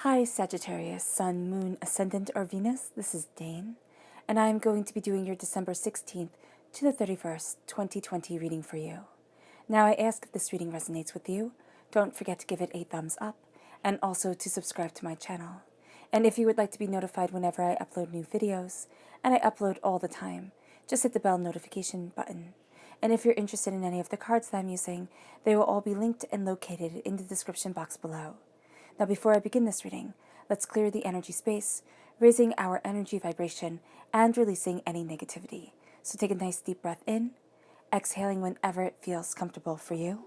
Hi Sagittarius, Sun, Moon, Ascendant, or Venus. This is Dane, and I am going to be doing your December 16th to the 31st, 2020 reading for you. Now I ask if this reading resonates with you, don't forget to give it a thumbs up, and also to subscribe to my channel. And if you would like to be notified whenever I upload new videos, and I upload all the time, just hit the bell notification button. And if you're interested in any of the cards that I'm using, they will all be linked and located in the description box below. Now, before I begin this reading, let's clear the energy space, raising our energy vibration and releasing any negativity. So take a nice deep breath in, exhaling whenever it feels comfortable for you.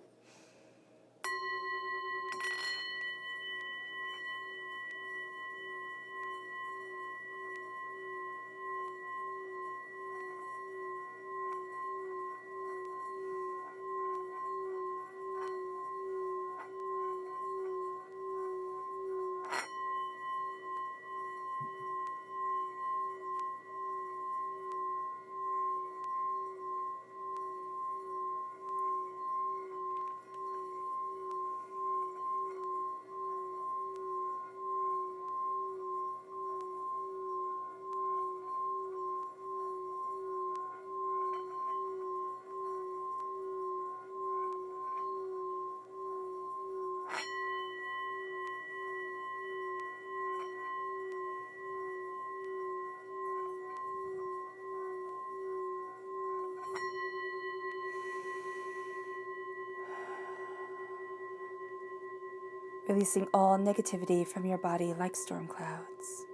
Releasing all negativity from your body like storm clouds.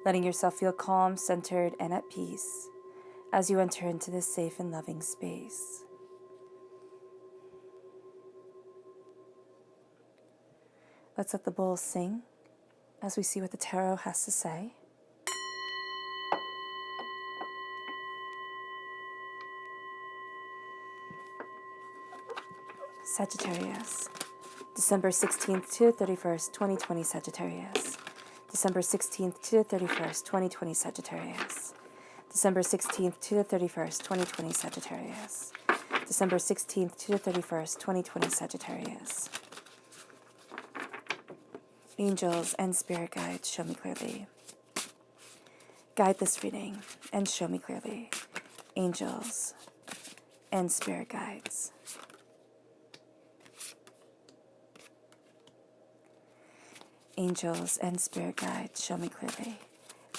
Letting yourself feel calm, centered, and at peace as you enter into this safe and loving space. Let's let the bowl sing as we see what the tarot has to say. Sagittarius, December 16th to 31st, 2020 Sagittarius. December 16th to 31st, 2020 Sagittarius. December 16th to 31st, 2020 Sagittarius. December 16th to 31st, 2020 Sagittarius. Angels and spirit guides, show me clearly. Guide this reading and show me clearly. Angels and spirit guides. Angels and spirit guides, show me clearly.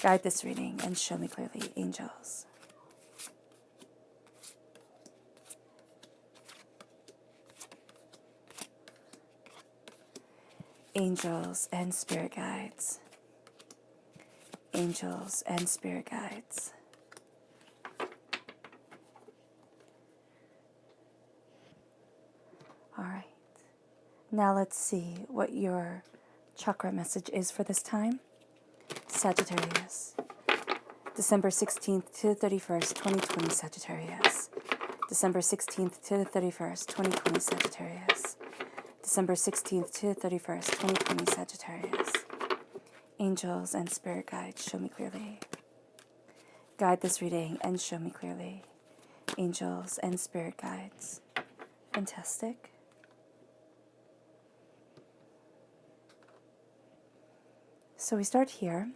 Guide this reading and show me clearly, angels. Angels and spirit guides. Angels and spirit guides. All right. Now let's see what your chakra message is for this time. Sagittarius, December 16th to 31st, 2020 Sagittarius. December 16th to 31st, 2020 Sagittarius. December 16th to 31st, 2020 Sagittarius. Angels and spirit guides, show me clearly. Guide this reading and show me clearly. Angels and spirit guides. Fantastic. So we start here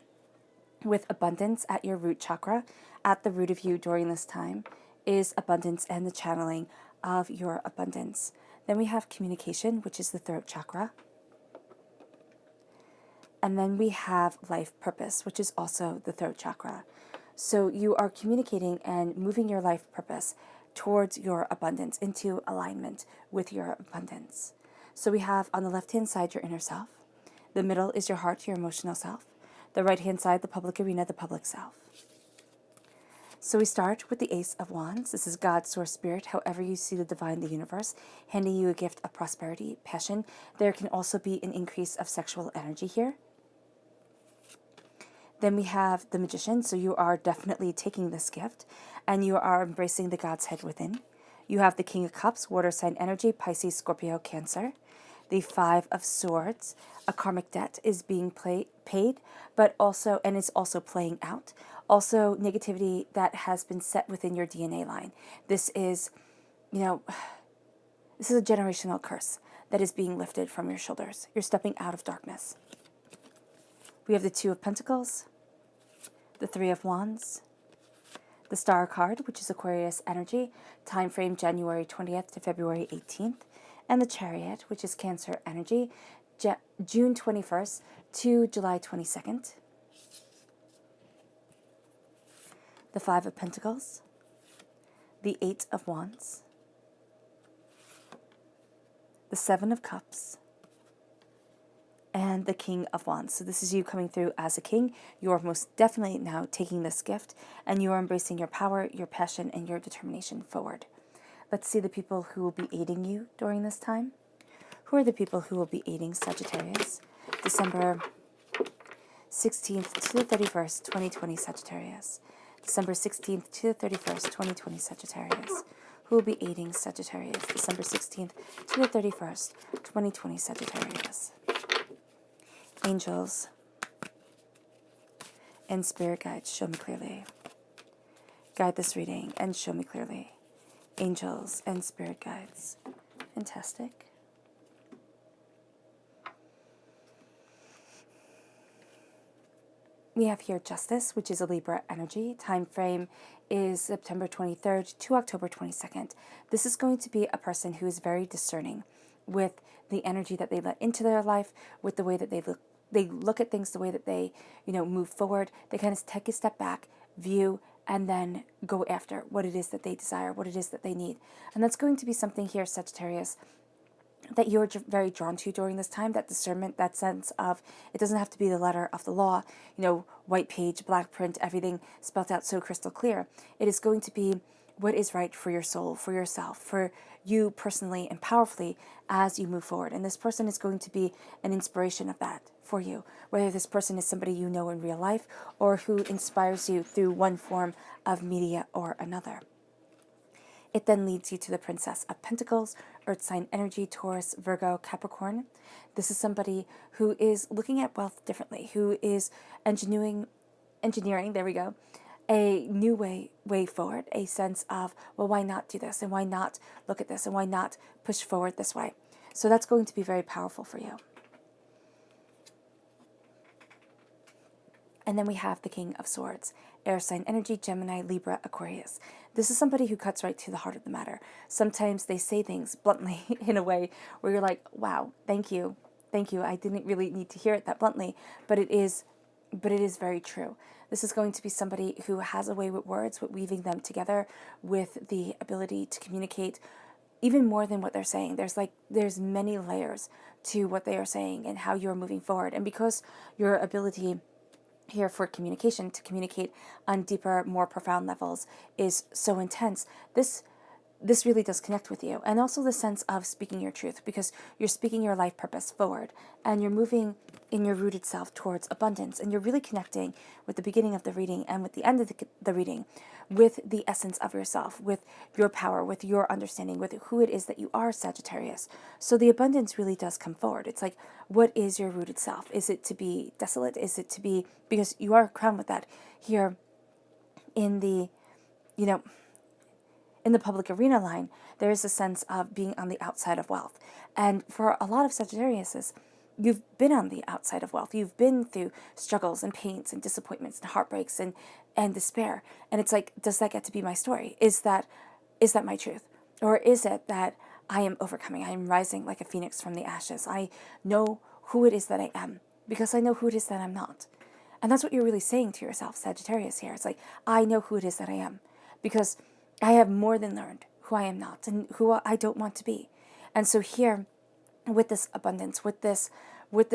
with abundance at your root chakra. At the root of you during this time is abundance and the channeling of your abundance. Then we have communication, which is the throat chakra. And then we have life purpose, which is also the throat chakra. So you are communicating and moving your life purpose towards your abundance, into alignment with your abundance. So we have on the left-hand side your inner self. The middle is your heart, your emotional self. The right-hand side, the public arena, the public self. So we start with the Ace of Wands. This is God, Source, Spirit, however you see the divine, the universe, handing you a gift of prosperity, passion. There can also be an increase of sexual energy here. Then we have the Magician. So you are definitely taking this gift and you are embracing the God's head within. You have the King of Cups, water sign energy, Pisces, Scorpio, Cancer. The Five of Swords, a karmic debt is being paid, but also, and is also playing out. Also, negativity that has been set within your DNA line. This is, this is a generational curse that is being lifted from your shoulders. You're stepping out of darkness. We have the Two of Pentacles, the Three of Wands, the Star card, which is Aquarius energy, time frame January 20th to February 18th, and the Chariot, which is Cancer energy, June 21st to July 22nd. The Five of Pentacles, the Eight of Wands, the Seven of Cups, and the King of Wands. So this is you coming through as a king. You are most definitely now taking this gift, and you are embracing your power, your passion, and your determination forward. Let's see the people who will be aiding you during this time. Who are the people who will be aiding Sagittarius? December 16th to the 31st, 2020 Sagittarius. December 16th to the 31st, 2020 Sagittarius. Who will be aiding Sagittarius? December 16th to the 31st, 2020 Sagittarius. Angels and spirit guides, show me clearly. Guide this reading and show me clearly. Angels and spirit guides. Fantastic. We have here Justice, which is a Libra energy. Time frame is September 23rd to October 22nd. This is going to be a person who is very discerning with the energy that they let into their life, with the way that they look at things, the way that they, move forward. They kind of take a step back, view, and then go after what it is that they desire, what it is that they need. And that's going to be something here, Sagittarius, that you're very drawn to during this time, that discernment, that sense of, it doesn't have to be the letter of the law, white page, black print, everything spelled out so crystal clear. It is going to be what is right for your soul, for yourself, for you personally and powerfully as you move forward. And this person is going to be an inspiration of that for you, whether this person is somebody you know in real life or who inspires you through one form of media or another. It then leads you to the Princess of Pentacles, Earth sign energy, Taurus, Virgo, Capricorn. This is somebody who is looking at wealth differently, who is engineering, there we go, a new way forward, a sense of, well, why not do this? And why not look at this? And why not push forward this way? So that's going to be very powerful for you. And then we have the King of Swords, air sign energy, Gemini, Libra, Aquarius. This is somebody who cuts right to the heart of the matter. Sometimes they say things bluntly in a way where you're like, wow, thank you. I didn't really need to hear it that bluntly, but it is very true. This is going to be somebody who has a way with words, with weaving them together, with the ability to communicate even more than what they're saying. There's many layers to what they are saying and how you're moving forward. And because your ability here for communication, to communicate on deeper, more profound levels, is so intense, this really does connect with you. And also the sense of speaking your truth, because you're speaking your life purpose forward and you're moving in your rooted self towards abundance. And you're really connecting with the beginning of the reading and with the end of the reading with the essence of yourself, with your power, with your understanding, with who it is that you are, Sagittarius. So the abundance really does come forward. It's like, what is your rooted self? Is it to be desolate? Is it to be, because you are crowned with that here in the, in the public arena line, there is a sense of being on the outside of wealth. And for a lot of Sagittariuses, you've been on the outside of wealth. You've been through struggles and pains and disappointments and heartbreaks and despair. And it's like, does that get to be my story? Is that my truth? Or is it that I am overcoming? I am rising like a phoenix from the ashes. I know who it is that I am because I know who it is that I'm not. And that's what you're really saying to yourself, Sagittarius here. It's like, I know who it is that I am because I have more than learned who I am not and who I don't want to be. And so here, with this abundance, with this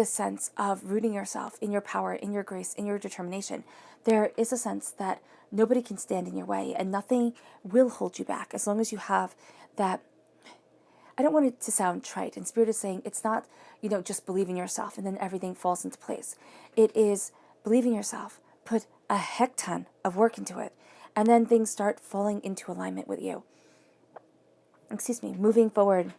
sense of rooting yourself in your power, in your grace, in your determination, there is a sense that nobody can stand in your way and nothing will hold you back as long as you have that. I don't want it to sound trite, and Spirit is saying it's not, just believe in yourself and then everything falls into place. It is believe in yourself, put a heck ton of work into it, and then things start falling into alignment with you. Moving forward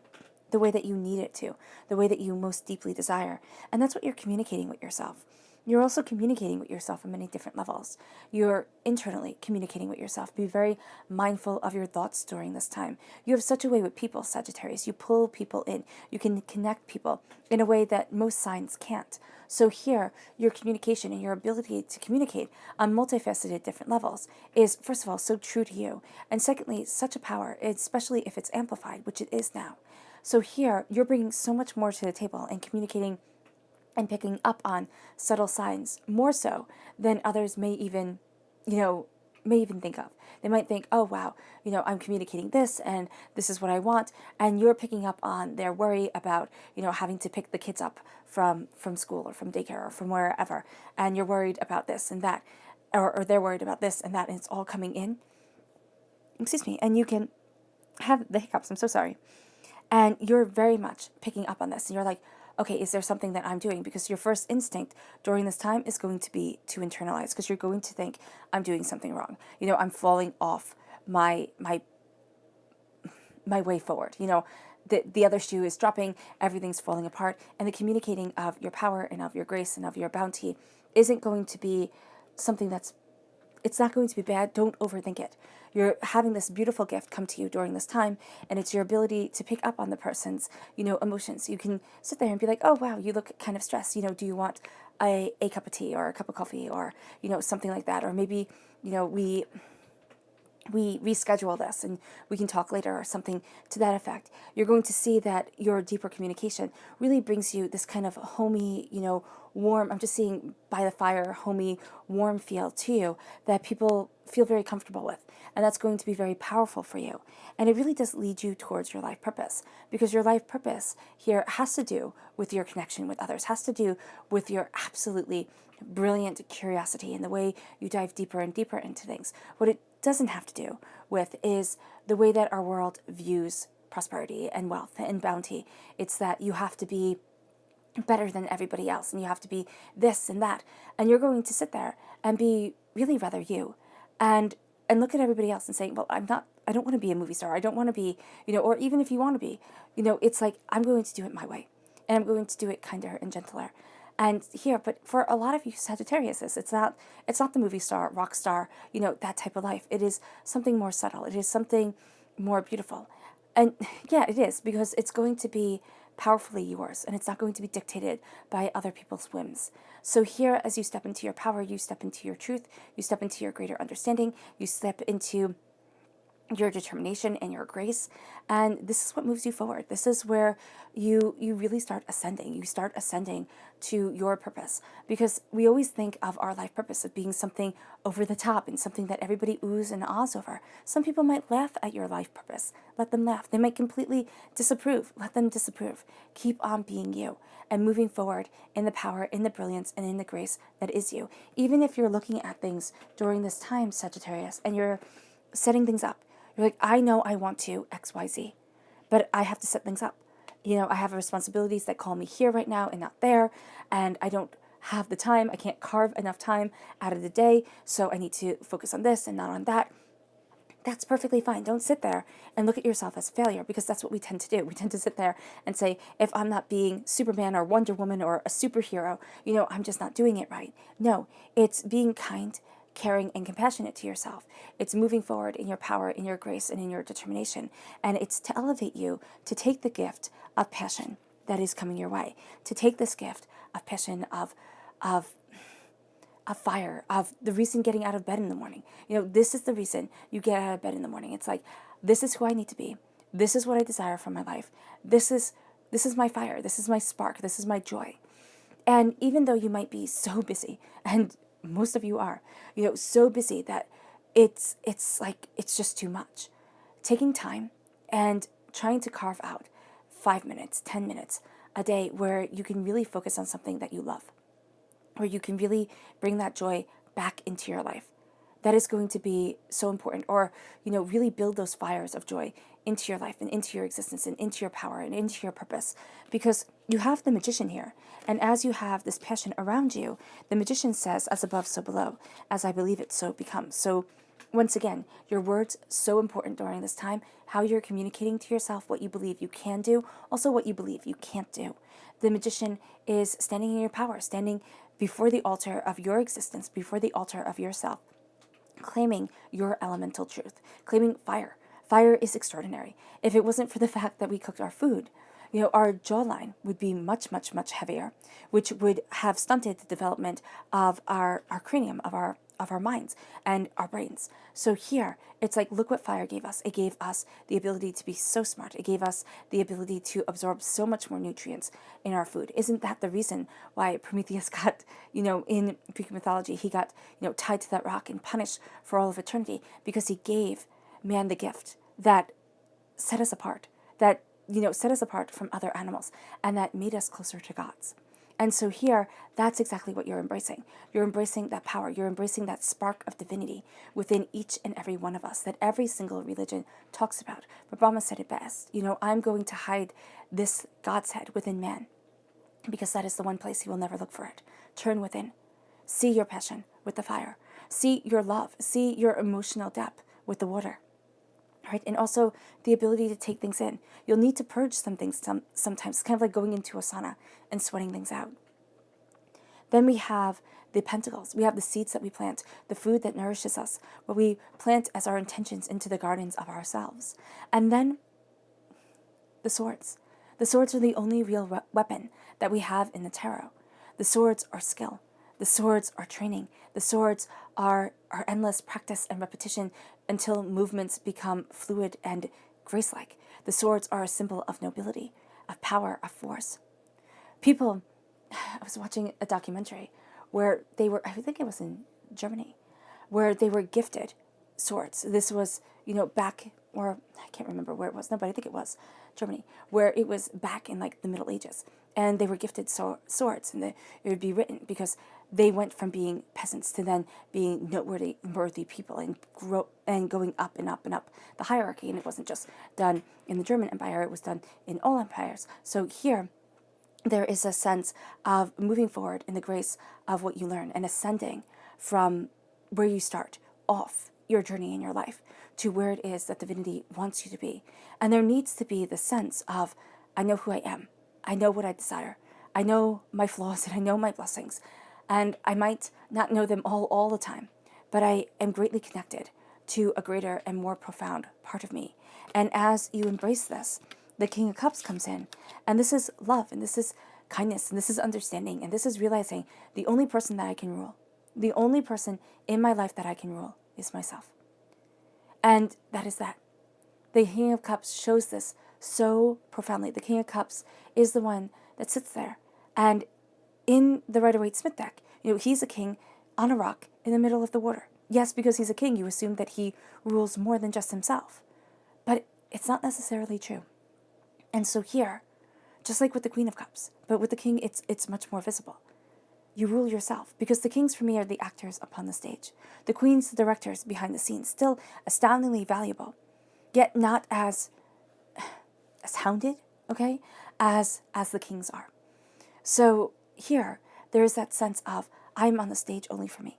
the way that you need it to, the way that you most deeply desire. And that's what you're communicating with yourself. You're also communicating with yourself on many different levels. You're internally communicating with yourself. Be very mindful of your thoughts during this time. You have such a way with people, Sagittarius. You pull people in. You can connect people in a way that most signs can't. So here, your communication and your ability to communicate on multifaceted different levels is, first of all, so true to you. And secondly, such a power, especially if it's amplified, which it is now. So here, you're bringing so much more to the table and communicating and picking up on subtle signs more so than others may even, may even think of. They might think, oh, wow, I'm communicating this and this is what I want. And you're picking up on their worry about, having to pick the kids up from school or from daycare or from wherever. And you're worried about this and that, or they're worried about this and that, and it's all coming in. Excuse me. And you can have the hiccups. I'm so sorry. And you're very much picking up on this. And you're like, okay, is there something that I'm doing? Because your first instinct during this time is going to be to internalize, because you're going to think, I'm doing something wrong. I'm falling off my way forward. The other shoe is dropping, everything's falling apart. And the communicating of your power and of your grace and of your bounty isn't going to be something it's not going to be bad. Don't overthink it. You're having this beautiful gift come to you during this time, and it's your ability to pick up on the person's, emotions. You can sit there and be like, oh, wow, you look kind of stressed. Do you want a cup of tea or a cup of coffee or, something like that? Or maybe, we reschedule this and we can talk later or something to that effect. You're going to see that your deeper communication really brings you this kind of homey, warm, I'm just seeing by the fire, homey, warm feel to you that people feel very comfortable with. And that's going to be very powerful for you. And it really does lead you towards your life purpose, because your life purpose here has to do with your connection with others, has to do with your absolutely brilliant curiosity and the way you dive deeper and deeper into things. What it doesn't have to do with is the way that our world views prosperity and wealth and bounty. It's that you have to be better than everybody else and you have to be this and that. And you're going to sit there and be really rather you and look at everybody else and saying, well, I don't want to be a movie star. I don't want to be, or even if you want to be, it's like, I'm going to do it my way and I'm going to do it kinder and gentler. And here, but for a lot of you Sagittarius, it's not the movie star, rock star, that type of life. It is something more subtle. It is something more beautiful. And yeah, it is, because it's going to be powerfully yours and it's not going to be dictated by other people's whims. So here, as you step into your power, you step into your truth, you step into your greater understanding, you step into your determination and your grace, and this is what moves you forward. This is where you really start ascending. You start ascending to your purpose, because we always think of our life purpose as being something over the top and something that everybody oohs and ahs over. Some people might laugh at your life purpose. Let them laugh. They might completely disapprove. Let them disapprove. Keep on being you and moving forward in the power, in the brilliance, and in the grace that is you. Even if you're looking at things during this time, Sagittarius, and you're setting things up, you're like, I know I want to XYZ, but I have to set things up. I have responsibilities that call me here right now and not there, and I don't have the time. I can't carve enough time out of the day, so I need to focus on this and not on that. That's perfectly fine. Don't sit there and look at yourself as failure, because that's what we tend to do. We tend to sit there and say, if I'm not being Superman or Wonder Woman or a superhero, I'm just not doing it right. No, it's being kind, caring, and compassionate to yourself. It's moving forward in your power, in your grace, and in your determination. And it's to elevate you, to take the gift of passion that is coming your way, to take this gift of passion, of fire, of the reason getting out of bed in the morning. This is the reason you get out of bed in the morning. It's like, this is who I need to be. This is what I desire from my life. This is my fire. This is my spark. This is my joy. And even though you might be so busy, and most of you are, so busy that it's like, it's just too much. Taking time and trying to carve out 5 minutes, 10 minutes a day where you can really focus on something that you love, where you can really bring that joy back into your life. That is going to be so important. Or, really build those fires of joy into your life and into your existence and into your power and into your purpose, because you have the magician here. And as you have this passion around you, the magician says, as above, so below, as I believe it, so it becomes. So once again, your words so important during this time, how you're communicating to yourself what you believe you can do, also what you believe you can't do. The magician is standing in your power, standing before the altar of your existence, before the altar of yourself, claiming your elemental truth, claiming fire. Fire is extraordinary. If it wasn't for the fact that we cooked our food, our jawline would be much, much, much heavier, which would have stunted the development of our cranium, of our minds and our brains. So here, it's like, look what fire gave us. It gave us the ability to be so smart. It gave us the ability to absorb so much more nutrients in our food. Isn't that the reason why Prometheus got, in Greek mythology, he got, tied to that rock and punished for all of eternity? Because he gave man the gift that set us apart, that set us apart from other animals, and that made us closer to gods. And so here, that's exactly what you're embracing. You're embracing that power. You're embracing that spark of divinity within each and every one of us that every single religion talks about. But Brahma said it best. I'm going to hide this God's head within man, because that is the one place he will never look for it. Turn within. See your passion with the fire. See your love. See your emotional depth with the water. Right? And also the ability to take things in. You'll need to purge some things sometimes. It's kind of like going into a sauna and sweating things out. Then we have the pentacles. We have the seeds that we plant, the food that nourishes us, what we plant as our intentions into the gardens of ourselves. And then the swords. The swords are the only real weapon that we have in the tarot. The swords are skill. The swords are training. The swords are endless practice and repetition until movements become fluid and grace-like. The swords are a symbol of nobility, of power, of force. People, I was watching a documentary where they were, I think it was in Germany, where they were gifted swords. This was, back, or I can't remember where it was. No, but I think it was Germany, where it was back in like the Middle Ages. And they were gifted swords, and it would be written because they went from being peasants to then being noteworthy people and going up and up and up the hierarchy. And it wasn't just done in the German Empire, it was done in all empires. So here, there is a sense of moving forward in the grace of what you learn and ascending from where you start off your journey in your life to where it is that divinity wants you to be. And there needs to be the sense of, I know who I am. I know what I desire. I know my flaws and I know my blessings. And I might not know them all the time, but I am greatly connected to a greater and more profound part of me. And as you embrace this, the King of Cups comes in. And this is love, and this is kindness, and this is understanding, and this is realizing the only person that I can rule, the only person in my life that I can rule is myself. And that is that. The King of Cups shows this so profoundly. The King of Cups is the one that sits there. And in the Rider-Waite-Smith deck, he's a king on a rock in the middle of the water. Yes, because he's a king, you assume that he rules more than just himself. But it's not necessarily true. And so here, just like with the Queen of Cups, but with the King, it's much more visible. You rule yourself, because the kings for me are the actors upon the stage. The queens, the directors behind the scenes, still astoundingly valuable, yet not as hounded, okay, as the kings are. So here, there is that sense of, I'm on the stage only for me.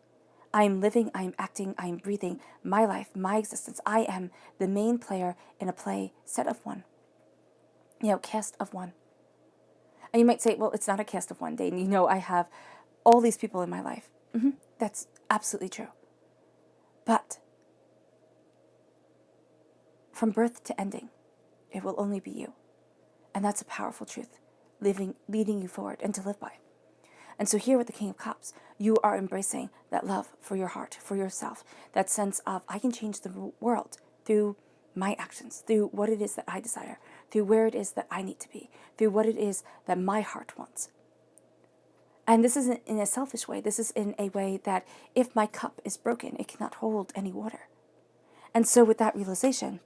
I am living, I am acting, I am breathing my life, my existence. I am the main player in a play set of one. Cast of one. And you might say, well, it's not a cast of one, Dane. I have all these people in my life. That's absolutely true. But from birth to ending, it will only be you. And that's a powerful truth, leading you forward and to live by. And so here with the King of Cups, you are embracing that love for your heart, for yourself, that sense of, I can change the world through my actions, through what it is that I desire, through where it is that I need to be, through what it is that my heart wants. And this isn't in a selfish way. This is in a way that if my cup is broken, it cannot hold any water. And so with that realization,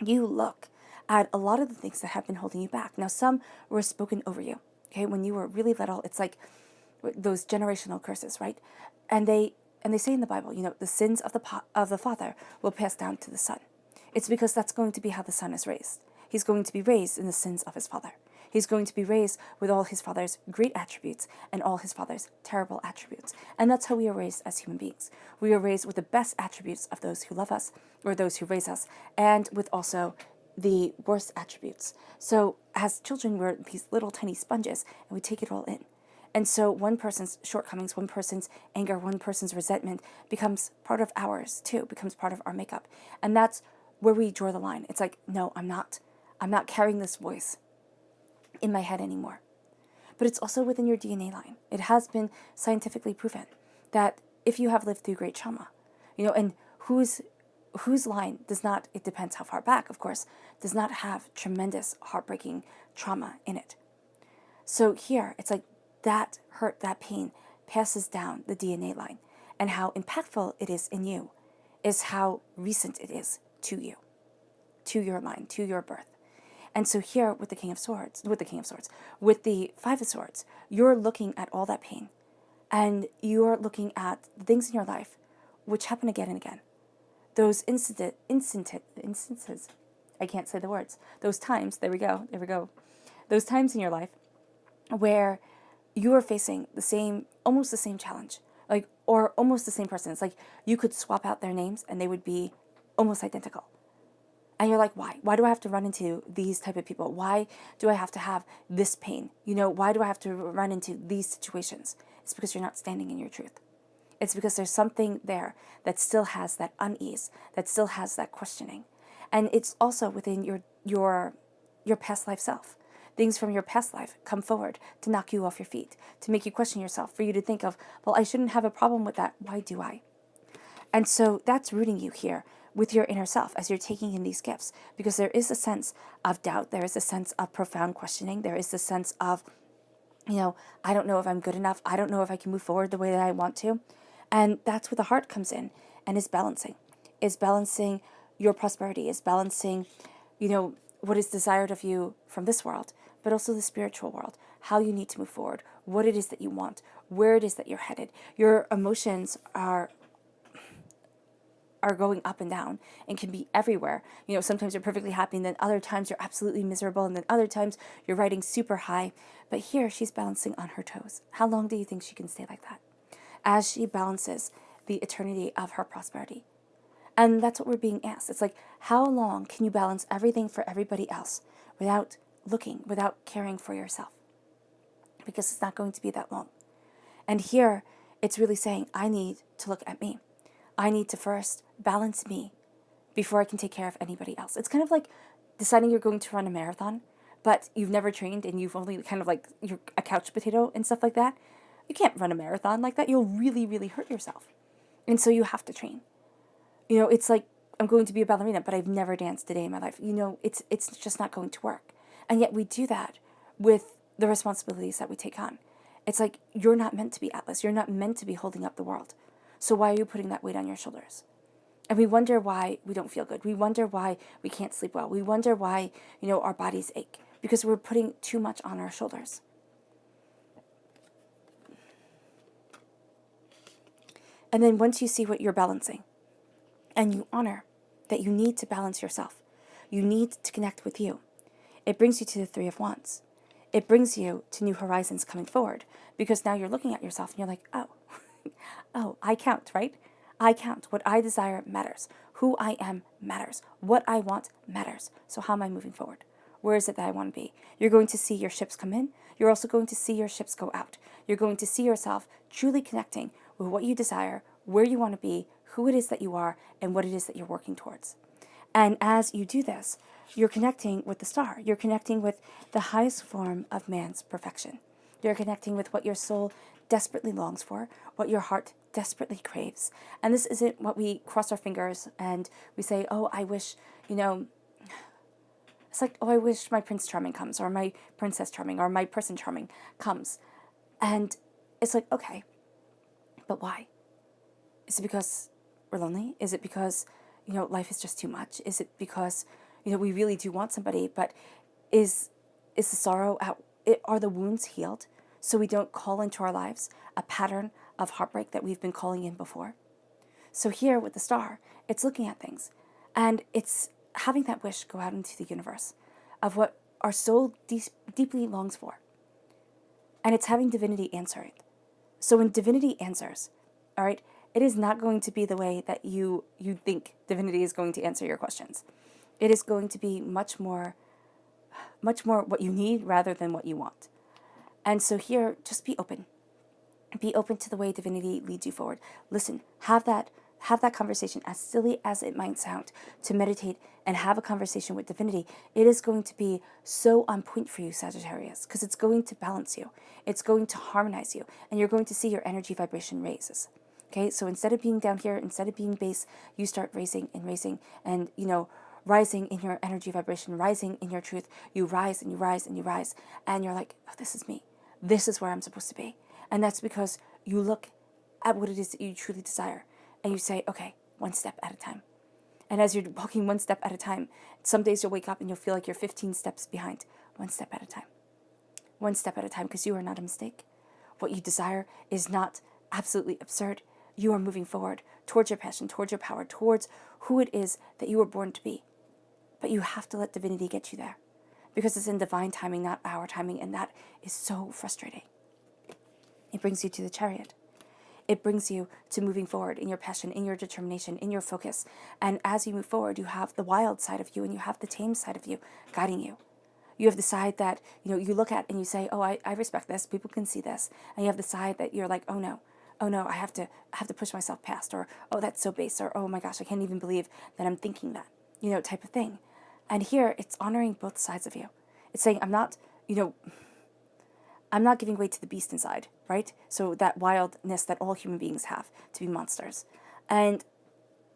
you look at a lot of the things that have been holding you back. Now, some were spoken over you. Okay, when you were really little, it's like those generational curses, right? And they say in the Bible, the sins of the father will pass down to the son. It's because that's going to be how the son is raised. He's going to be raised in the sins of his father. He's going to be raised with all his father's great attributes and all his father's terrible attributes. And that's how we are raised as human beings. We are raised with the best attributes of those who love us, or those who raise us, and with also the worst attributes. So as children, we're these little tiny sponges, and we take it all in. And so one person's shortcomings, one person's anger, one person's resentment becomes part of ours too, becomes part of our makeup. And that's where we draw the line. It's like, no, I'm not carrying this voice in my head anymore. But it's also within your DNA line. It has been scientifically proven that if you have lived through great trauma, and whose line does not, it depends how far back, of course, does not have tremendous heartbreaking trauma in it. So here, it's like that hurt, that pain passes down the DNA line. And how impactful it is in you is how recent it is to you, to your line, to your birth. And so here with the with the Five of Swords, you're looking at all that pain, and you're looking at the things in your life which happen again and again. Those instances, I can't say the words, those times, there we go, those times in your life where you are facing almost the same challenge, or almost the same person. It's like you could swap out their names and they would be almost identical. And you're like, why? Why do I have to run into these type of people? Why do I have to have this pain? Why do I have to run into these situations? It's because you're not standing in your truth. It's because there's something there that still has that unease, that still has that questioning. And it's also within your past life self. Things from your past life come forward to knock you off your feet, to make you question yourself, for you to think of, well, I shouldn't have a problem with that. Why do I? And so that's rooting you here with your inner self as you're taking in these gifts, because there is a sense of doubt. There is a sense of profound questioning. There is a sense of, I don't know if I'm good enough. I don't know if I can move forward the way that I want to. And that's where the heart comes in and is balancing your prosperity, is balancing, what is desired of you from this world, but also the spiritual world, how you need to move forward, what it is that you want, where it is that you're headed. Your emotions are going up and down and can be everywhere. Sometimes you're perfectly happy, and then other times you're absolutely miserable, and then other times you're riding super high. But here she's balancing on her toes. How long do you think she can stay like that as she balances the eternity of her prosperity? And that's what we're being asked. It's like, how long can you balance everything for everybody else without caring for yourself? Because it's not going to be that long. And here it's really saying, I need to look at me. I need to first balance me before I can take care of anybody else. It's kind of like deciding you're going to run a marathon, but you've never trained and you've only kind of like, you're a couch potato and stuff like that. You can't run a marathon like that. You'll really, really hurt yourself. And so you have to train. It's like, I'm going to be a ballerina, but I've never danced a day in my life. It's just not going to work. And yet we do that with the responsibilities that we take on. It's like, you're not meant to be Atlas. You're not meant to be holding up the world. So why are you putting that weight on your shoulders? And we wonder why we don't feel good. We wonder why we can't sleep well. We wonder why, our bodies ache, because we're putting too much on our shoulders. And then once you see what you're balancing, and you honor that you need to balance yourself, you need to connect with you, it brings you to the Three of Wands. It brings you to new horizons coming forward, because now you're looking at yourself and you're like, oh, I count, right? I count. What I desire matters. Who I am matters. What I want matters. So how am I moving forward? Where is it that I want to be? You're going to see your ships come in. You're also going to see your ships go out. You're going to see yourself truly connecting with what you desire, where you want to be, who it is that you are, and what it is that you're working towards. And as you do this, you're connecting with the star. You're connecting with the highest form of man's perfection. You're connecting with what your soul desperately longs for, what your heart desperately craves. And this isn't what we cross our fingers and we say, oh, I wish, it's like, oh, I wish my Prince Charming comes, or my Princess Charming, or my Person Charming comes. And it's like, okay, but why? Is it because we're lonely? Is it because, life is just too much? Is it because, we really do want somebody, but is the sorrow out? Are the wounds healed so we don't call into our lives a pattern of heartbreak that we've been calling in before? So here with the star, it's looking at things, and it's having that wish go out into the universe of what our soul deeply longs for. And it's having divinity answer it. So when divinity answers, all right, it is not going to be the way that you think divinity is going to answer your questions. It is going to be much more what you need rather than what you want. And so here, just be open. Be open to the way divinity leads you forward. Listen, have that conversation, as silly as it might sound, to meditate and have a conversation with divinity. It is going to be so on point for you, Sagittarius, because it's going to balance you. It's going to harmonize you, and you're going to see your energy vibration raises. Okay, so instead of being down here, instead of being base, you start raising and, rising in your energy vibration, rising in your truth. You rise and you rise and you rise, and you're like, oh, this is me. This is where I'm supposed to be. And that's because you look at what it is that you truly desire, and you say, okay, one step at a time. And as you're walking one step at a time, some days you'll wake up and you'll feel like you're 15 steps behind. One step at a time. One step at a time, because you are not a mistake. What you desire is not absolutely absurd. You are moving forward towards your passion, towards your power, towards who it is that you were born to be. But you have to let divinity get you there, because it's in divine timing, not our timing, and that is so frustrating. It brings you to the Chariot. It brings you to moving forward in your passion, in your determination, in your focus. And as you move forward, you have the wild side of you and you have the tame side of you guiding you. You have the side that, you look at and you say, oh, I respect this. People can see this. And you have the side that you're like, oh no, I have to push myself past, or, oh, that's so base, or, oh my gosh, I can't even believe that I'm thinking that, type of thing. And here it's honoring both sides of you. It's saying, I'm not giving way to the beast inside, right? So that wildness that all human beings have, to be monsters. And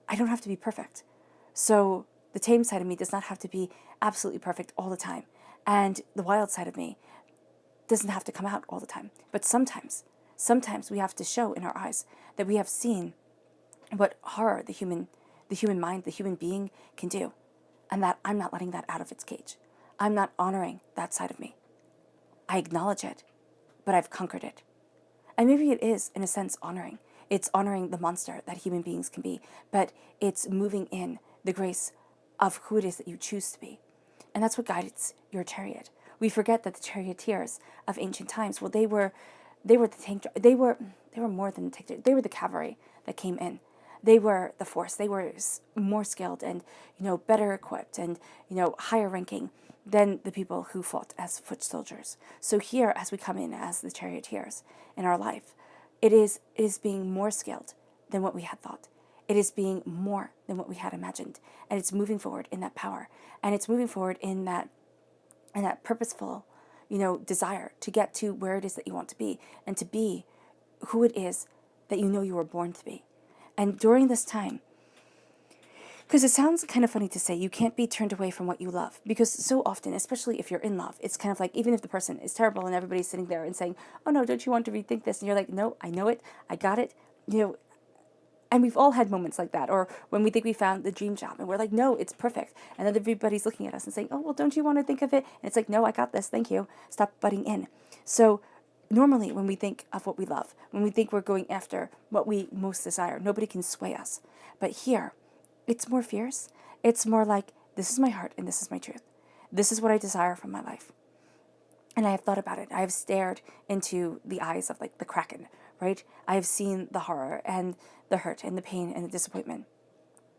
I don't have to be perfect. So the tame side of me does not have to be absolutely perfect all the time. And the wild side of me doesn't have to come out all the time. But sometimes we have to show in our eyes that we have seen what horror the human mind, the human being can do. And that I'm not letting that out of its cage. I'm not honoring that side of me. I acknowledge it, but I've conquered it. And maybe it is, in a sense, honoring. It's honoring the monster that human beings can be, but it's moving in the grace of who it is that you choose to be. And that's what guides your chariot. We forget that the charioteers of ancient times, well, they were the tank, they were more than the tank, they were the cavalry that came in. They were the force. They were more skilled and, better equipped and, higher ranking than the people who fought as foot soldiers. So here, as we come in as the charioteers in our life, it is being more skilled than what we had thought. It is being more than what we had imagined. And it's moving forward in that power. And it's moving forward in that purposeful, desire to get to where it is that you want to be and to be who it is that you were born to be. And during this time, because it sounds kind of funny to say, you can't be turned away from what you love. Because so often, especially if you're in love, it's kind of like, even if the person is terrible and everybody's sitting there and saying, oh no, don't you want to rethink this? And you're like, no, I know it, I got it, and we've all had moments like that. Or when we think we found the dream job and we're like, no, it's perfect. And then everybody's looking at us and saying, oh, well, don't you want to think of it? And it's like, no, I got this, thank you, stop butting in. So normally, when we think of what we love, when we think we're going after what we most desire, nobody can sway us. But here, it's more fierce. It's more like, this is my heart and this is my truth. This is what I desire from my life. And I have thought about it. I have stared into the eyes of the Kraken, right? I have seen the horror and the hurt and the pain and the disappointment.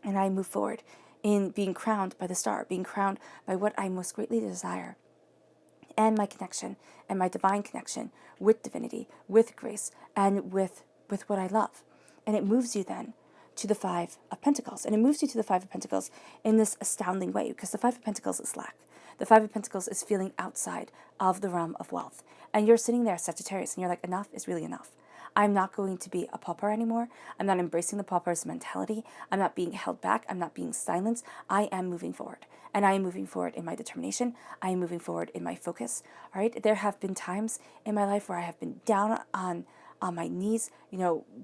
And I move forward in being crowned by the star, being crowned by what I most greatly desire, and my connection and my divine connection with divinity, with grace, and with what I love. And it moves you then to the Five of Pentacles. And it moves you to the Five of Pentacles in this astounding way, because the Five of Pentacles is lack. The Five of Pentacles is feeling outside of the realm of wealth. And you're sitting there, Sagittarius, and you're like, enough is really enough. I'm not going to be a pauper anymore. I'm not embracing the pauper's mentality. I'm not being held back. I'm not being silenced. I am moving forward. And I am moving forward in my determination. I am moving forward in my focus. All right. There have been times in my life where I have been down on my knees,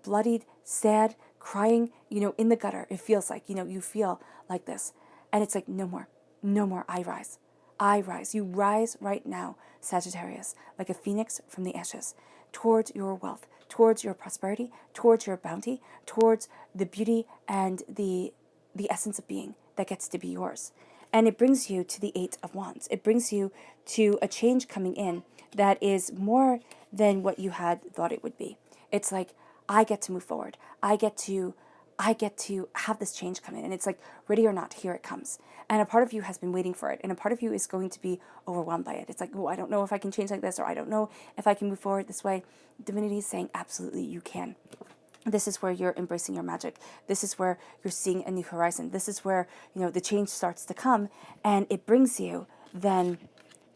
bloodied, sad, crying, in the gutter. It feels like, you feel like this. And it's like, no more, no more. I rise. I rise. You rise right now, Sagittarius, like a phoenix from the ashes, towards your wealth, towards your prosperity, towards your bounty, towards the beauty and the essence of being that gets to be yours. And it brings you to the Eight of Wands. It brings you to a change coming in that is more than what you had thought it would be. It's like, I get to move forward. I get to I get to have this change come in. And it's like, ready or not, here it comes. And a part of you has been waiting for it. And a part of you is going to be overwhelmed by it. It's like, oh, I don't know if I can change like this, or I don't know if I can move forward this way. Divinity is saying, absolutely, you can. This is where you're embracing your magic. This is where you're seeing a new horizon. This is where, the change starts to come, and it brings you then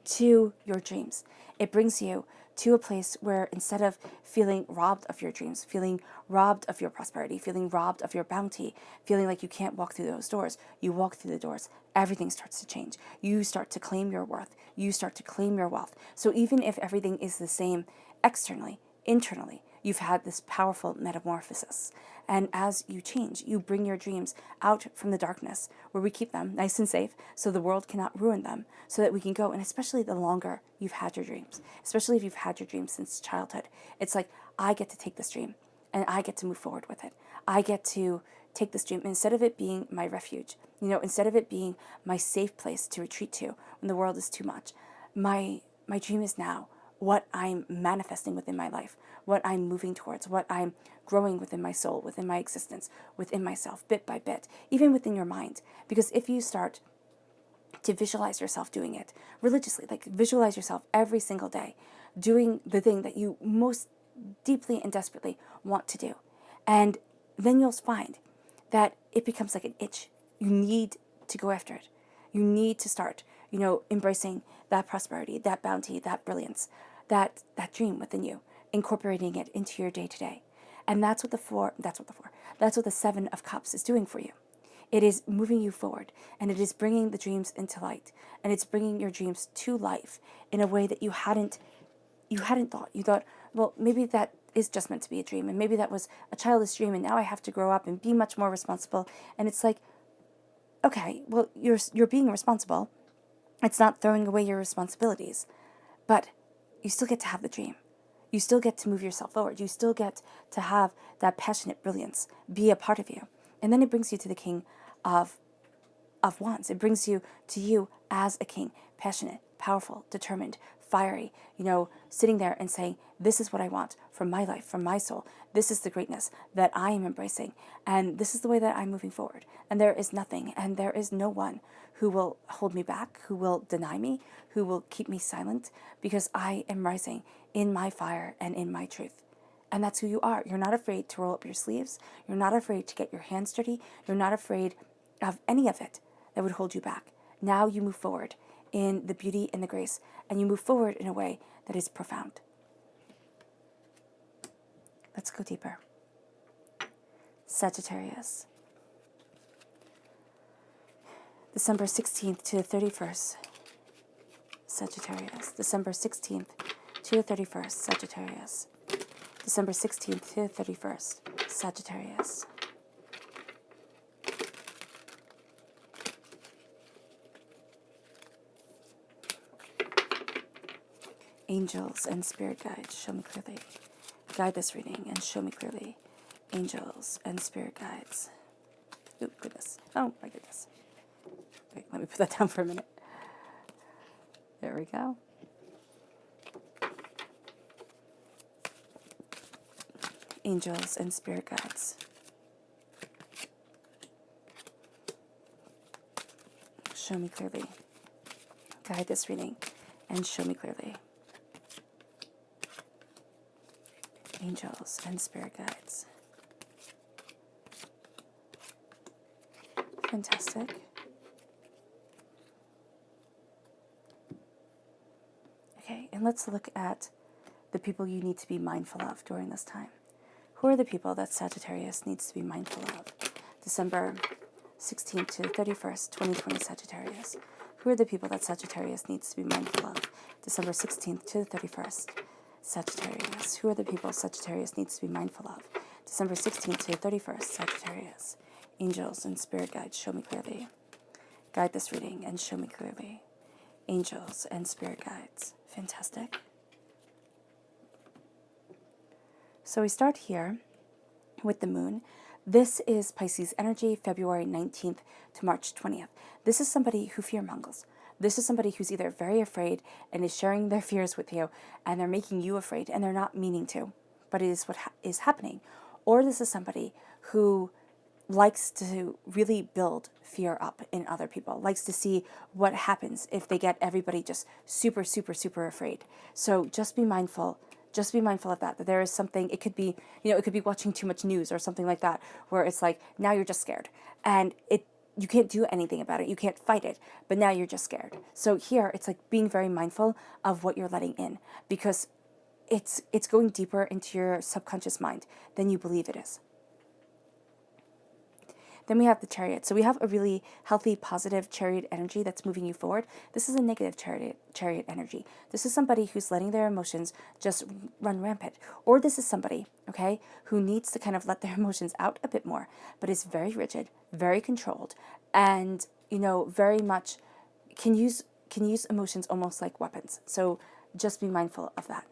to your dreams. It brings you to a place where instead of feeling robbed of your dreams, feeling robbed of your prosperity, feeling robbed of your bounty, feeling like you can't walk through those doors, you walk through the doors. Everything starts to change. You start to claim your worth. You start to claim your wealth. So even if everything is the same externally, internally, you've had this powerful metamorphosis. And as you change, you bring your dreams out from the darkness where we keep them nice and safe so the world cannot ruin them, so that we can go. And especially the longer you've had your dreams, especially if you've had your dreams since childhood, it's like, I get to take this dream and I get to move forward with it. I get to take this dream, instead of it being my refuge, instead of it being my safe place to retreat to when the world is too much, my dream is now what I'm manifesting within my life, what I'm moving towards, what I'm growing within my soul, within my existence, within myself, bit by bit, even within your mind. Because if you start to visualize yourself doing it religiously, like visualize yourself every single day doing the thing that you most deeply and desperately want to do, and then you'll find that it becomes like an itch. You need to go after it. You need to start, embracing that prosperity, that bounty, that brilliance, that dream within you, incorporating it into your day to day. And that's what the Seven of Cups is doing for you. It is moving you forward, and it is bringing the dreams into light, and it's bringing your dreams to life in a way that you hadn't thought. You thought, well, maybe that is just meant to be a dream, and maybe that was a childish dream, and now I have to grow up and be much more responsible. And it's like, okay, well, you're being responsible. It's not throwing away your responsibilities, but you still get to have the dream. You still get to move yourself forward. You still get to have that passionate brilliance be a part of you. And then it brings you to the King of Wands. It brings you to you as a king, passionate, powerful, determined, fiery, sitting there and saying, this is what I want from my life, from my soul. This is the greatness that I am embracing. And this is the way that I'm moving forward. And there is nothing and there is no one who will hold me back, who will deny me, who will keep me silent, because I am rising in my fire and in my truth. And that's who you are. You're not afraid to roll up your sleeves. You're not afraid to get your hands dirty. You're not afraid of any of it that would hold you back. Now you move forward in the beauty and the grace, and you move forward in a way that is profound. Let's go deeper. Sagittarius. December 16th to the 31st. Sagittarius. December 16th to the 31st. Sagittarius. December 16th to the 31st. Sagittarius. Angels and spirit guides, show me clearly. Guide this reading and show me clearly. Angels and spirit guides. Oh, goodness. Oh, my goodness. Wait, let me put that down for a minute. There we go. Angels and spirit guides. Show me clearly. Guide this reading and show me clearly. Angels and spirit guides. Fantastic. Okay, and let's look at the people you need to be mindful of during this time. Who are the people that Sagittarius needs to be mindful of? December 16th to 31st, 2020 Sagittarius. Who are the people that Sagittarius needs to be mindful of? December 16th to the 31st. Sagittarius. Who are the people Sagittarius needs to be mindful of? December 16th to the 31st. Sagittarius. Angels and spirit guides, show me clearly. Guide this reading and show me clearly. Angels and spirit guides. Fantastic. So we start here with the moon. This is Pisces energy, February 19th to March 20th. This is somebody who fear-mongers. This is somebody who's either very afraid and is sharing their fears with you, and they're making you afraid, and they're not meaning to, but it is what is happening. Or this is somebody who likes to really build fear up in other people, likes to see what happens if they get everybody just super, super, super afraid. So just be mindful. Just be mindful of that there is something, it could be, it could be watching too much news or something like that, where it's like, now you're just scared. And you can't do anything about it. You can't fight it, but now you're just scared. So here, it's like being very mindful of what you're letting in, because it's going deeper into your subconscious mind than you believe it is. Then we have the Chariot. So we have a really healthy, positive Chariot energy that's moving you forward. This is a negative Chariot energy. This is somebody who's letting their emotions just run rampant. Or this is somebody, okay, who needs to kind of let their emotions out a bit more, but is very rigid, very controlled, and, very much can use emotions almost like weapons. So just be mindful of that.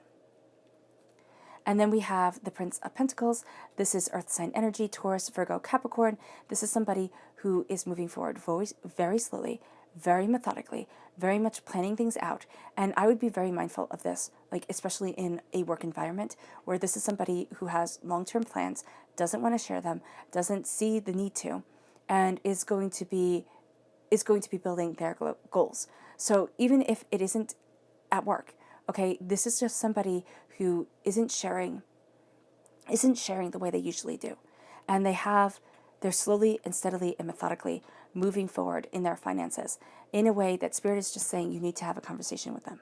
And then we have the Prince of Pentacles. This is Earth sign energy, Taurus, Virgo, Capricorn. This is somebody who is moving forward very slowly, very methodically, very much planning things out. And I would be very mindful of this, like especially in a work environment where this is somebody who has long-term plans, doesn't want to share them, doesn't see the need to, and is going to be building their goals. So even if it isn't at work, okay, this is just somebody who isn't sharing the way they usually do. And they're slowly and steadily and methodically moving forward in their finances in a way that Spirit is just saying you need to have a conversation with them.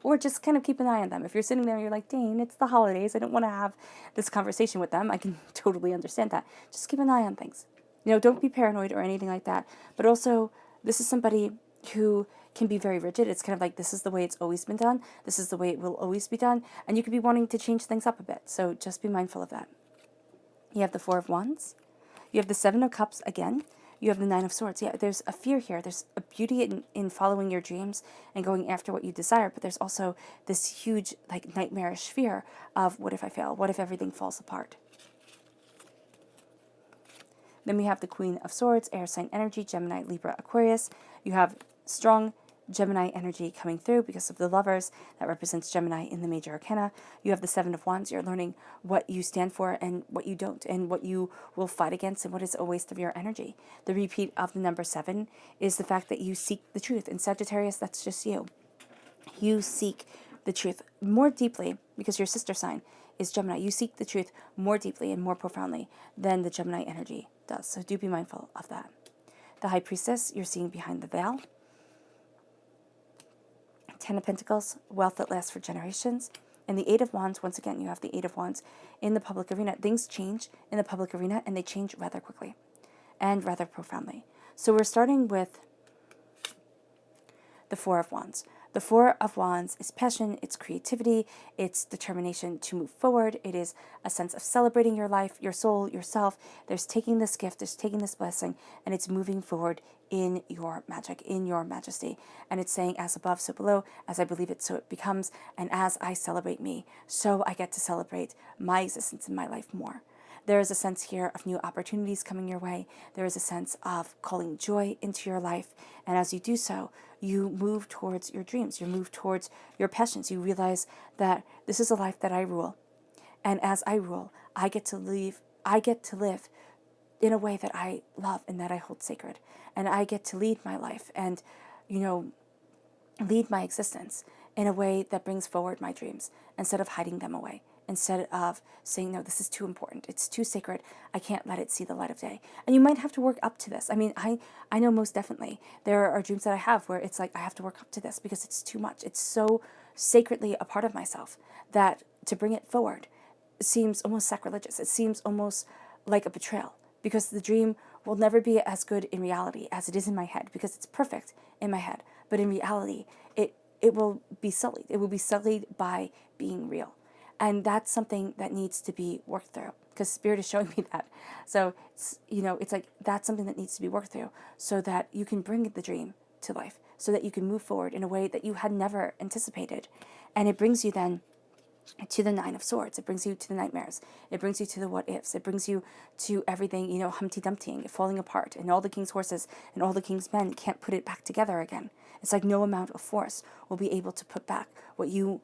Or just kind of keep an eye on them. If you're sitting there and you're like, Dane, it's the holidays, I don't want to have this conversation with them, I can totally understand that. Just keep an eye on things. Don't be paranoid or anything like that. But also, this is somebody who can be very rigid. It's kind of like, this is the way it's always been done. This is the way it will always be done. And you could be wanting to change things up a bit. So just be mindful of that. You have the Four of Wands. You have the Seven of Cups again. You have the Nine of Swords. Yeah, there's a fear here. There's a beauty in following your dreams and going after what you desire. But there's also this huge, like, nightmarish fear of, what if I fail? What if everything falls apart? Then we have the Queen of Swords, air sign energy, Gemini, Libra, Aquarius. You have strong Gemini energy coming through because of the Lovers. That represents Gemini in the major arcana. You have the Seven of Wands. You're learning what you stand for and what you don't, and what you will fight against and what is a waste of your energy. The repeat of the number 7 is the fact that you seek the truth. In Sagittarius, that's just you. You seek the truth more deeply because your sister sign is Gemini. You seek the truth more deeply and more profoundly than the Gemini energy does. So do be mindful of that. The High Priestess, you're seeing behind the veil. 10 of Pentacles, wealth that lasts for generations. And the Eight of Wands, once again, you have the Eight of Wands in the public arena. Things change in the public arena, and they change rather quickly and rather profoundly. So we're starting with the Four of Wands. The Four of Wands is passion, it's creativity, it's determination to move forward. It is a sense of celebrating your life, your soul, yourself. There's taking this gift, there's taking this blessing, and it's moving forward in your magic, in your majesty. And it's saying, as above, so below, as I believe it, so it becomes, and as I celebrate me, so I get to celebrate my existence in my life more. There is a sense here of new opportunities coming your way. There is a sense of calling joy into your life. And as you do so, you move towards your dreams. You move towards your passions. You realize that this is a life that I rule. And as I rule, I get to live in a way that I love and that I hold sacred. And I get to lead my life and, lead my existence in a way that brings forward my dreams instead of hiding them away. Instead of saying, no, this is too important, it's too sacred, I can't let it see the light of day. And you might have to work up to this. I mean, I know most definitely there are dreams that I have where it's like I have to work up to this because it's too much. It's so sacredly a part of myself that to bring it forward seems almost sacrilegious. It seems almost like a betrayal because the dream will never be as good in reality as it is in my head because it's perfect in my head. But in reality, it will be sullied. It will be sullied by being real. And that's something that needs to be worked through because Spirit is showing me that. So, it's like that's something that needs to be worked through so that you can bring the dream to life, so that you can move forward in a way that you had never anticipated. And it brings you then to the Nine of Swords. It brings you to the nightmares. It brings you to the what ifs. It brings you to everything, Humpty Dumptying, falling apart, and all the king's horses and all the king's men can't put it back together again. It's like no amount of force will be able to put back what you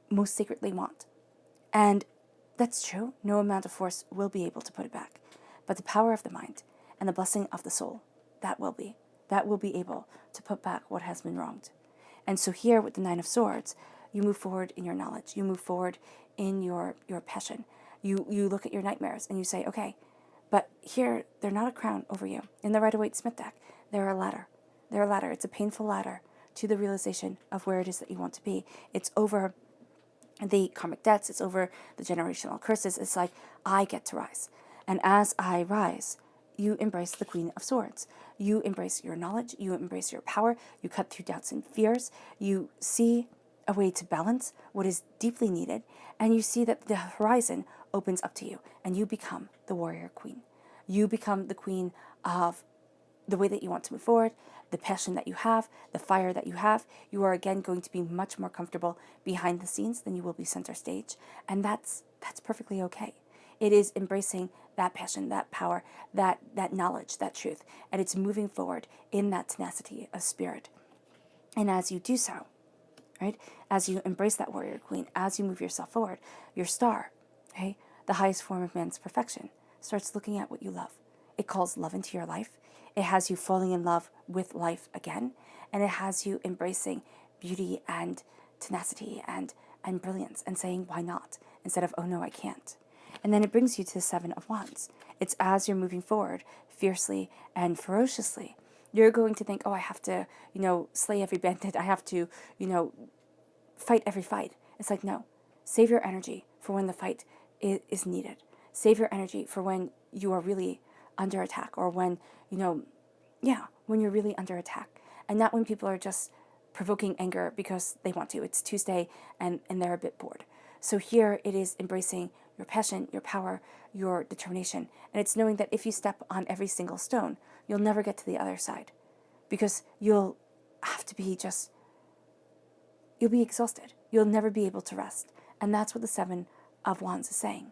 most secretly want. And That's true. No amount of force will be able to put it back. But the power of the mind and the blessing of the soul, that will be. That will be able to put back what has been wronged. And so here with the Nine of Swords, you move forward in your knowledge. You move forward in your passion. You look at your nightmares and you say, okay, but here they're not a crown over you. In the Rider-Waite-Smith deck, they're a ladder. They're a ladder. It's a painful ladder to the realization of where it is that you want to be. It's over the karmic debts. It's over the generational curses. It's like, I get to rise. And as I rise, you embrace the Queen of Swords. You embrace your knowledge. You embrace your power. You cut through doubts and fears. You see a way to balance what is deeply needed. And you see that the horizon opens up to you. And you become the warrior queen. You become the queen of the way that you want to move forward, the passion that you have, the fire that you have. You are again going to be much more comfortable behind the scenes than you will be center stage. And that's perfectly okay. It is embracing that passion, that power, that knowledge, that truth. And it's moving forward in that tenacity of spirit. And as you do so, right, as you embrace that warrior queen, as you move yourself forward, your star, okay, the highest form of man's perfection, starts looking at what you love. It calls love into your life. It has you falling in love with life again. And it has you embracing beauty and tenacity and brilliance and saying, why not? Instead of, oh no, I can't. And then it brings you to the Seven of Wands. It's as you're moving forward fiercely and ferociously, you're going to think, oh, I have to, slay every bandit. I have to, fight every fight. It's like, no, save your energy for when the fight is needed. Save your energy for when you are really under attack, or when, when you're really under attack, and not when people are just provoking anger because they want to. It's Tuesday and they're a bit bored. So here it is embracing your passion, your power, your determination. And it's knowing that if you step on every single stone, you'll never get to the other side, because you'll have to be you'll be exhausted. You'll never be able to rest. And that's what the Seven of Wands is saying.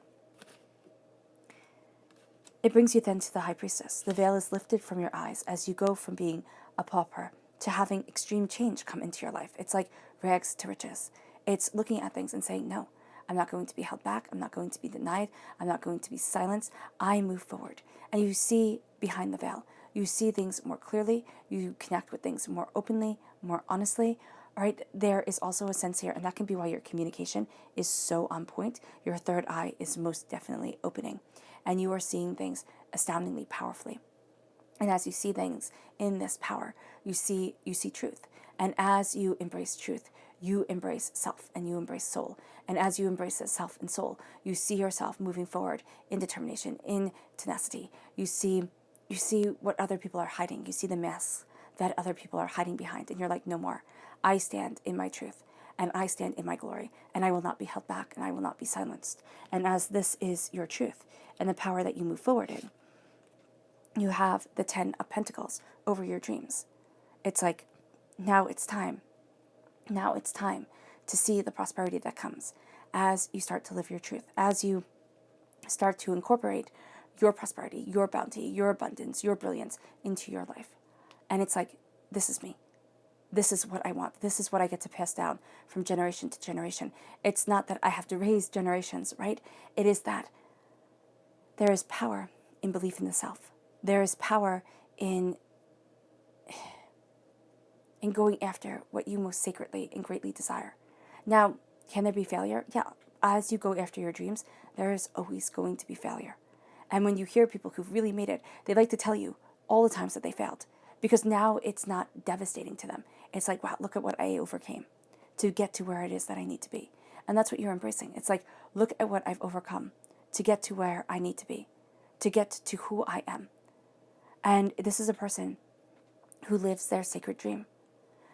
It brings you then to the High Priestess. The veil is lifted from your eyes as you go from being a pauper to having extreme change come into your life. It's like rags to riches. It's looking at things and saying, no, I'm not going to be held back. I'm not going to be denied. I'm not going to be silenced. I move forward. And you see behind the veil. You see things more clearly. You connect with things more openly, more honestly. All right, there is also a sense here, and that can be why your communication is so on point. Your third eye is most definitely opening, and you are seeing things astoundingly powerfully. And as you see things in this power, you see truth. And as you embrace truth, you embrace self and you embrace soul. And as you embrace that self and soul, you see yourself moving forward in determination, in tenacity. You see what other people are hiding. You see the masks that other people are hiding behind. And you're like, no more. I stand in my truth, and I stand in my glory, and I will not be held back, and I will not be silenced. And as this is your truth and the power that you move forward in, you have the 10 of Pentacles over your dreams. It's like, now it's time. Now it's time to see the prosperity that comes as you start to live your truth, as you start to incorporate your prosperity, your bounty, your abundance, your brilliance into your life. And it's like, this is me. This is what I want. This is what I get to pass down from generation to generation. It's not that I have to raise generations, right? It is that there is power in belief in the self. There is power in going after what you most sacredly and greatly desire. Now, can there be failure? Yeah. As you go after your dreams, there is always going to be failure. And when you hear people who've really made it, they like to tell you all the times that they failed, because now it's not devastating to them. It's like, wow, look at what I overcame to get to where it is that I need to be. And that's what you're embracing. It's like, look at what I've overcome to get to where I need to be, to get to who I am. And this is a person who lives their sacred dream.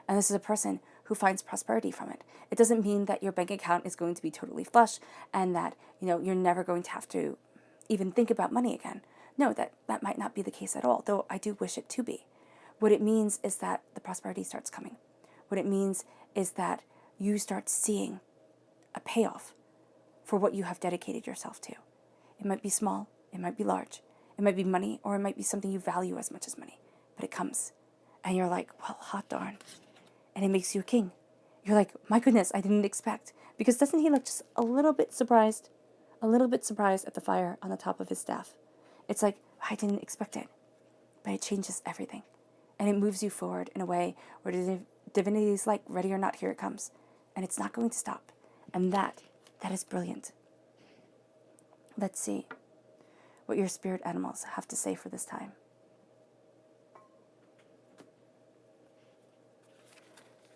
And this is a person who finds prosperity from it. It doesn't mean that your bank account is going to be totally flush and that, you're never going to have to even think about money again. No, that might not be the case at all, though I do wish it to be. What it means is that the prosperity starts coming. What it means is that you start seeing a payoff for what you have dedicated yourself to. It might be small, it might be large, it might be money, or it might be something you value as much as money, but it comes. And you're like, well, hot darn. And it makes you a king. You're like, my goodness, I didn't expect. Because doesn't he look just a little bit surprised? a little bit surprised at the fire on the top of his staff. It's like, I didn't expect it, but it changes everything. And it moves you forward in a way where the divinity is like, ready or not, here it comes. And it's not going to stop. And that is brilliant. Let's see what your spirit animals have to say for this time.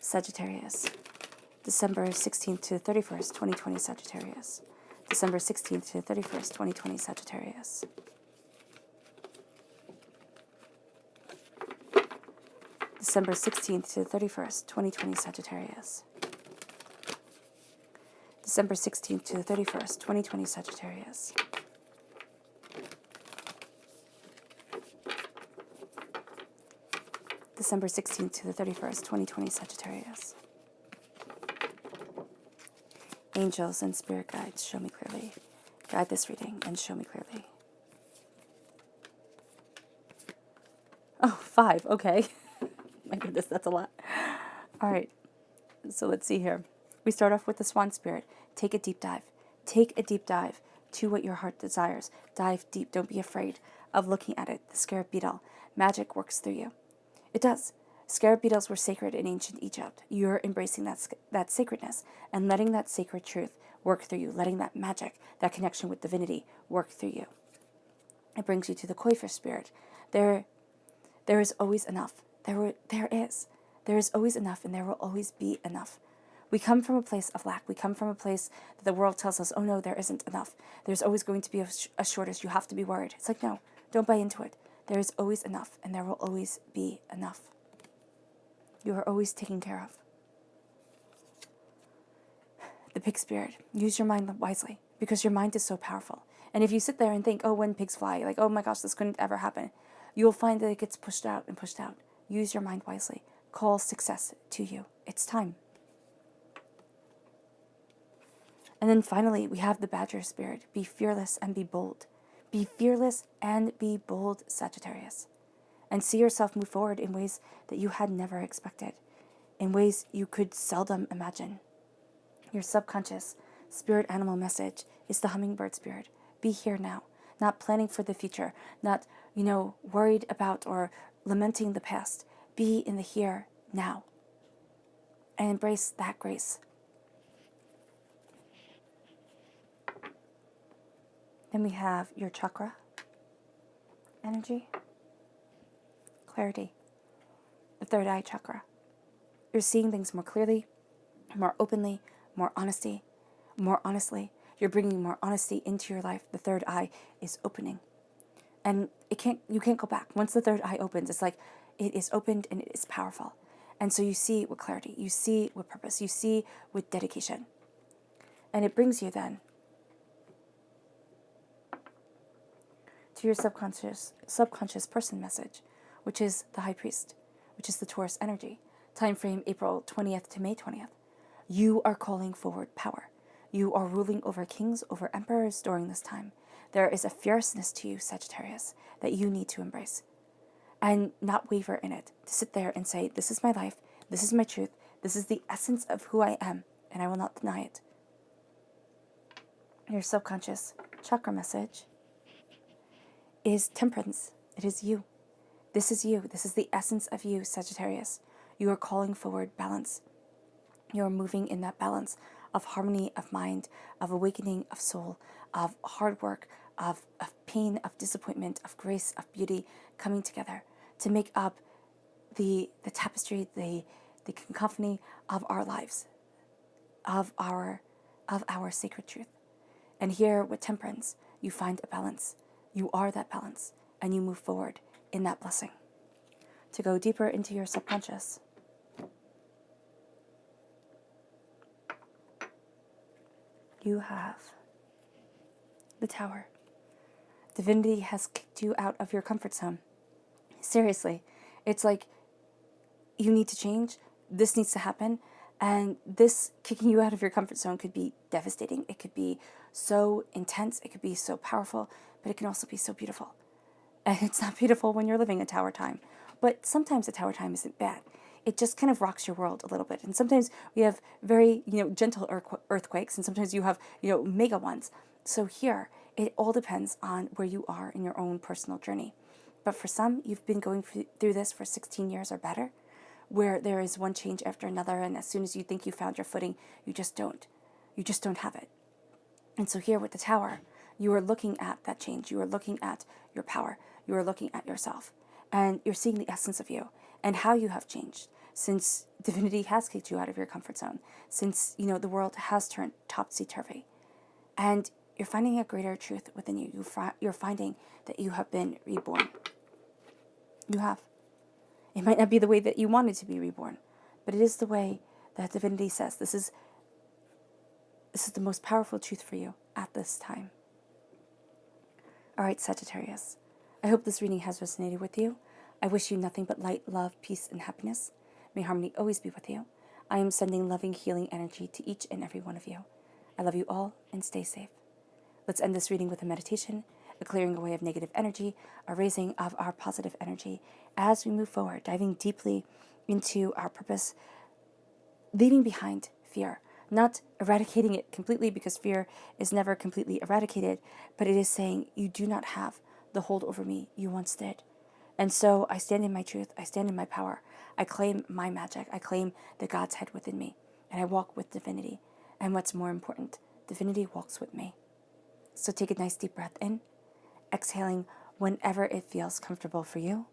Sagittarius, December 16th to 31st, 2020 Sagittarius. December 16th to 31st, 2020 Sagittarius. December 16th to 31st, 2020 Sagittarius. December 16th to 31st, 2020 Sagittarius. December 16th to the 31st, 2020 Sagittarius. Angels and spirit guides, show me clearly. Guide this reading and show me clearly. Oh, 5, okay. My goodness, that's a lot. All right, so let's see here. We start off with the swan spirit. Take a deep dive. Take a deep dive to what your heart desires. Dive deep. Don't be afraid of looking at it. The scarab beetle. Magic works through you. It does. Scarab beetles were sacred in ancient Egypt. You're embracing that sacredness and letting that sacred truth work through you, letting that magic, that connection with divinity work through you. It brings you to the koi fish spirit. There is always enough. There is always enough, and there will always be enough. We come from a place of lack. We come from a place that the world tells us, oh no, there isn't enough. There's always going to be a shortage. You have to be worried. It's like, no, don't buy into it. There is always enough, and there will always be enough. You are always taken care of. The pig spirit. Use your mind wisely, because your mind is so powerful. And if you sit there and think, oh, when pigs fly, like, oh my gosh, this couldn't ever happen, you will find that it gets pushed out and pushed out. Use your mind wisely. Call success to you. It's time. And then finally, we have the badger spirit. Be fearless and be bold. Be fearless and be bold, Sagittarius. And see yourself move forward in ways that you had never expected, in ways you could seldom imagine. Your subconscious spirit animal message is the hummingbird spirit. Be here now, not planning for the future, not, worried about or lamenting the past. Be in the here, now, and embrace that grace. Then we have your chakra energy, clarity, the third eye chakra. You're seeing things more clearly, more openly, more honestly. You're bringing more honesty into your life. The third eye is opening. And you can't go back. Once the third eye opens, it's like it is opened and it is powerful. And so you see with clarity, you see with purpose, you see with dedication. And it brings you then to your subconscious person message, which is the high priest, which is the Taurus energy. Time frame April 20th to May 20th. You are calling forward power. You are ruling over kings, over emperors during this time. There is a fierceness to you, Sagittarius, that you need to embrace and not waver in it. To sit there and say, this is my life, this is my truth, this is the essence of who I am, and I will not deny it. Your subconscious chakra message is temperance. It is you. This is you. This is the essence of you, Sagittarius. You are calling forward balance. You are moving in that balance of harmony of mind, of awakening of soul, of hard work, of pain, of disappointment, of grace, of beauty coming together to make up the tapestry, the cacophony of our lives, of our sacred truth. And here with temperance, you find a balance. You are that balance, and you move forward in that blessing. To go deeper into your subconscious, you have the Tower. Divinity has kicked you out of your comfort zone. Seriously, it's like you need to change. This needs to happen. And this kicking you out of your comfort zone could be devastating. It could be so intense. It could be so powerful, but it can also be so beautiful. And it's not beautiful when you're living a tower time. But sometimes a tower time isn't bad. it just kind of rocks your world a little bit. And sometimes we have very, gentle earthquakes, and sometimes you have, mega ones. So here, it all depends on where you are in your own personal journey. But for some, you've been going through this for 16 years or better, where there is one change after another, and as soon as you think you found your footing, you just don't. You just don't have it. And so here with the Tower, you are looking at that change. You are looking at your power. You are looking at yourself. And you're seeing the essence of you and how you have changed since divinity has kicked you out of your comfort zone, since, the world has turned topsy-turvy. And you're finding a greater truth within you. You're finding that you have been reborn. You have. It might not be the way that you wanted to be reborn, but it is the way that divinity says this is the most powerful truth for you at this time. All right, Sagittarius. I hope this reading has resonated with you. I wish you nothing but light, love, peace, and happiness. May harmony always be with you. I am sending loving, healing energy to each and every one of you. I love you all, and stay safe. Let's end this reading with a meditation, a clearing away of negative energy, a raising of our positive energy as we move forward, diving deeply into our purpose, leaving behind fear, not eradicating it completely, because fear is never completely eradicated, but it is saying, you do not have the hold over me you once did. And so I stand in my truth, I stand in my power, I claim my magic, I claim the God's head within me, and I walk with divinity. And what's more important, divinity walks with me. So take a nice deep breath in, exhaling whenever it feels comfortable for you.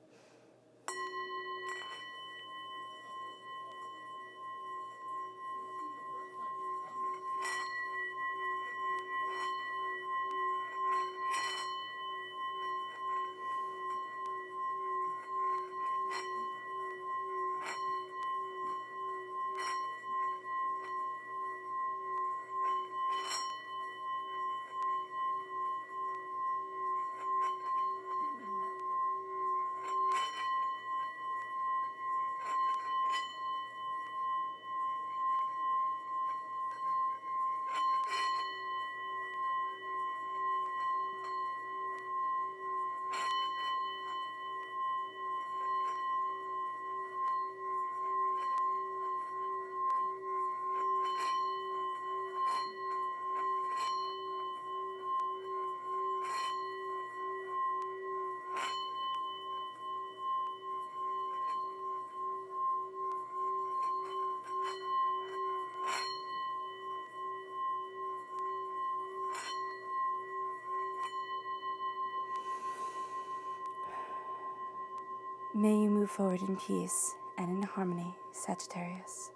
May you move forward in peace and in harmony, Sagittarius.